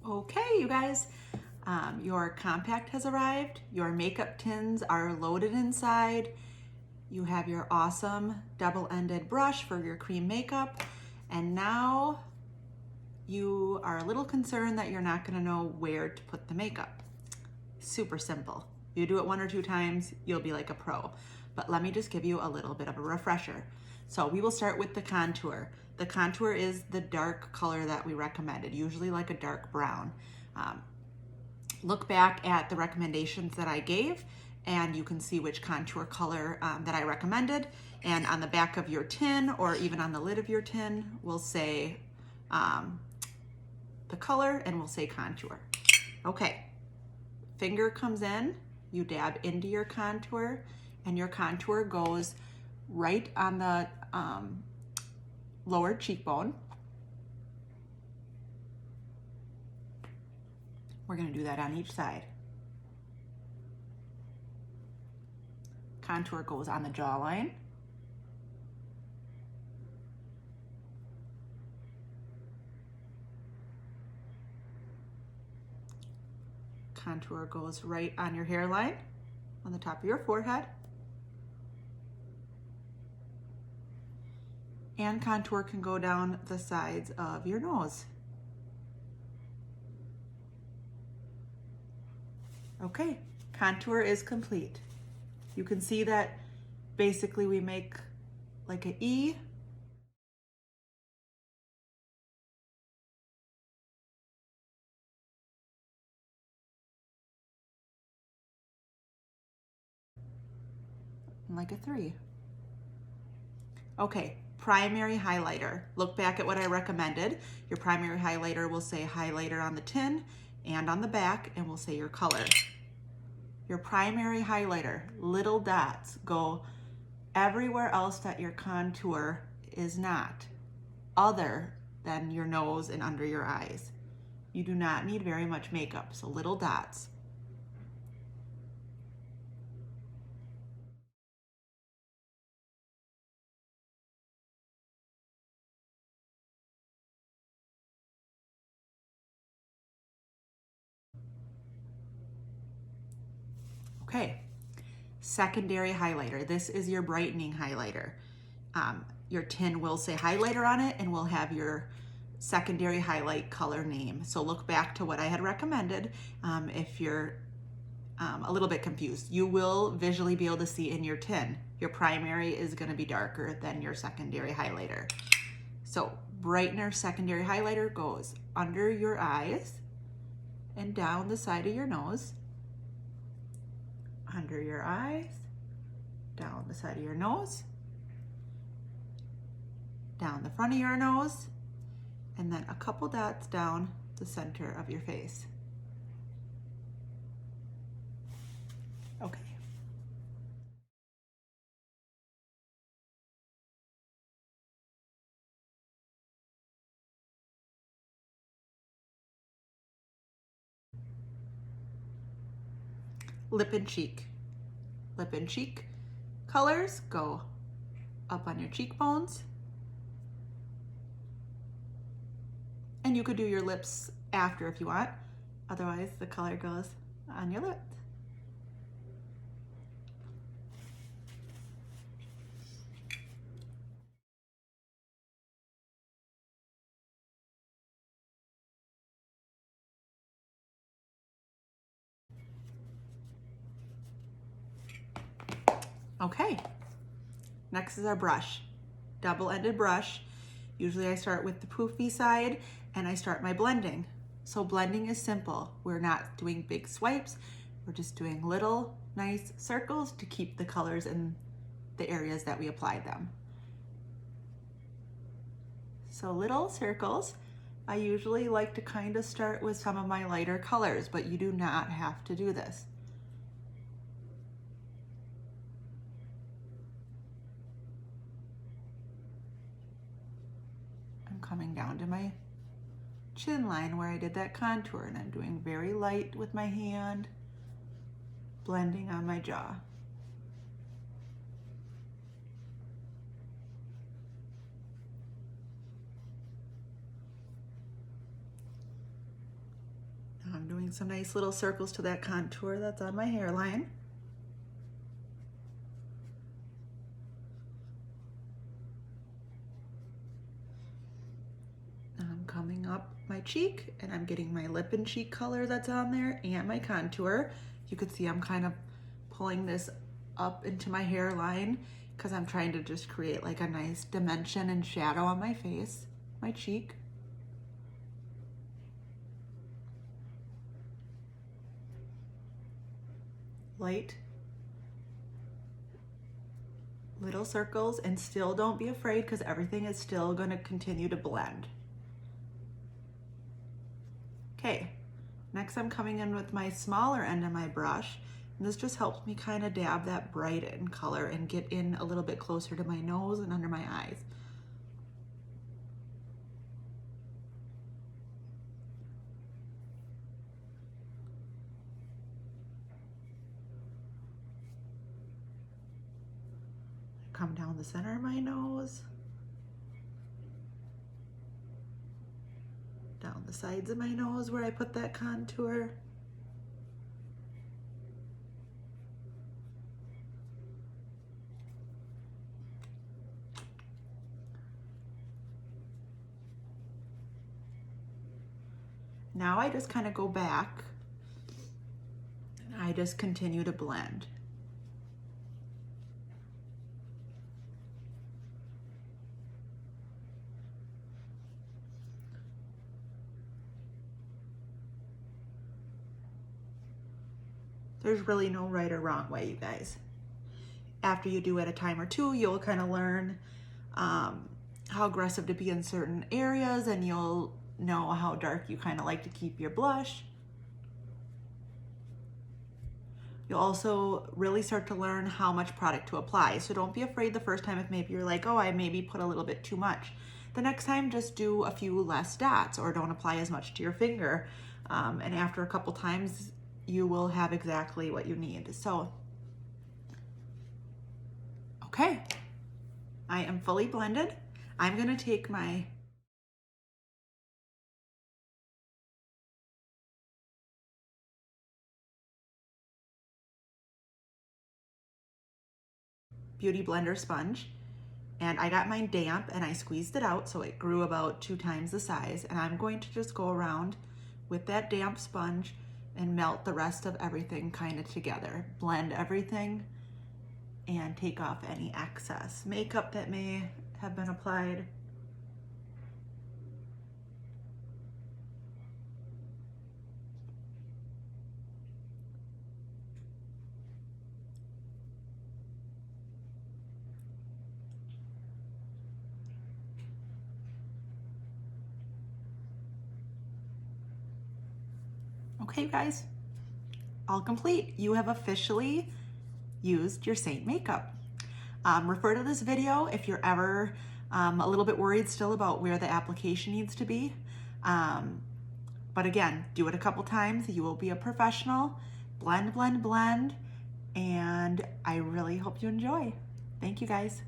Okay, you guys, your compact has arrived. Your makeup tins are loaded inside. You have your awesome double-ended brush for your cream makeup. And now you are a little concerned that you're not gonna know where to put the makeup. Super simple. You do it 1 or 2 times, you'll be like a pro. But let me just give you a little bit of a refresher. So we will start with the contour. The contour is the dark color that we recommended, usually like a dark brown. Look back at the recommendations that I gave and you can see which contour color that I recommended. And on the back of your tin or even on the lid of your tin, we'll say the color and we'll say contour. Okay, finger comes in, you dab into your contour, and your contour goes right on the lower cheekbone. We're gonna do that on each side. Contour goes on the jawline. Contour goes right on your hairline, on the top of your forehead. And contour can go down the sides of your nose. Okay, contour is complete. You can see that basically we make like an E. And like a 3. Okay, primary highlighter. Look back at what I recommended. Your primary highlighter will say highlighter on the tin and on the back, and will say your color. Your primary highlighter, little dots, go everywhere else that your contour is not, other than your nose and under your eyes. You do not need very much makeup, so little dots. Okay, secondary highlighter. This is your brightening highlighter. Your tin will say highlighter on it and will have your secondary highlight color name. So look back to what I had recommended if you're a little bit confused. You will visually be able to see in your tin. Your primary is gonna be darker than your secondary highlighter. So brightener secondary highlighter goes under your eyes and down the side of your nose, under your eyes, down the side of your nose, down the front of your nose, and then a couple dots down the center of your face. Okay. Lip and cheek. Lip and cheek colors go up on your cheekbones. And you could do your lips after if you want. Otherwise, the color goes on your lips. Okay, next is our brush. Double-ended brush. Usually I start with the poofy side and I start my blending. So blending is simple. We're not doing big swipes. We're just doing little nice circles to keep the colors in the areas that we applied them. So little circles. I usually like to kind of start with some of my lighter colors, but you do not have to do this. I'm coming down to my chin line where I did that contour, and I'm doing very light with my hand, blending on my jaw. I'm doing some nice little circles to that contour that's on my hairline. I'm coming up my cheek and I'm getting my lip and cheek color that's on there and my contour. You could see I'm kind of pulling this up into my hairline because I'm trying to just create like a nice dimension and shadow on my face, my cheek. Light little circles, and still don't be afraid because everything is still going to continue to blend. Okay, next I'm coming in with my smaller end of my brush, and this just helps me kind of dab that bright in color and get in a little bit closer to my nose and under my eyes. Come down the center of my nose, down the sides of my nose where I put that contour. Now I just kind of go back and I just continue to blend. There's really no right or wrong way, you guys. After you do it a time or two, you'll kind of learn how aggressive to be in certain areas, and you'll know how dark you kind of like to keep your blush. You'll also really start to learn how much product to apply. So don't be afraid the first time if maybe you're like, oh, I maybe put a little bit too much. The next time, just do a few less dots or don't apply as much to your finger. And after a couple times, you will have exactly what you need. So, okay, I am fully blended. I'm gonna take my Beauty Blender sponge, and I got mine damp and I squeezed it out so it grew about 2 times the size, and I'm going to just go around with that damp sponge and melt the rest of everything kind of together. Blend everything and take off any excess makeup that may have been applied. Okay, guys, all complete. You have officially used your Seint makeup. Refer to this video if you're ever a little bit worried still about where the application needs to be. But again, do it a couple times. You will be a professional. Blend, blend, blend. And I really hope you enjoy. Thank you, guys.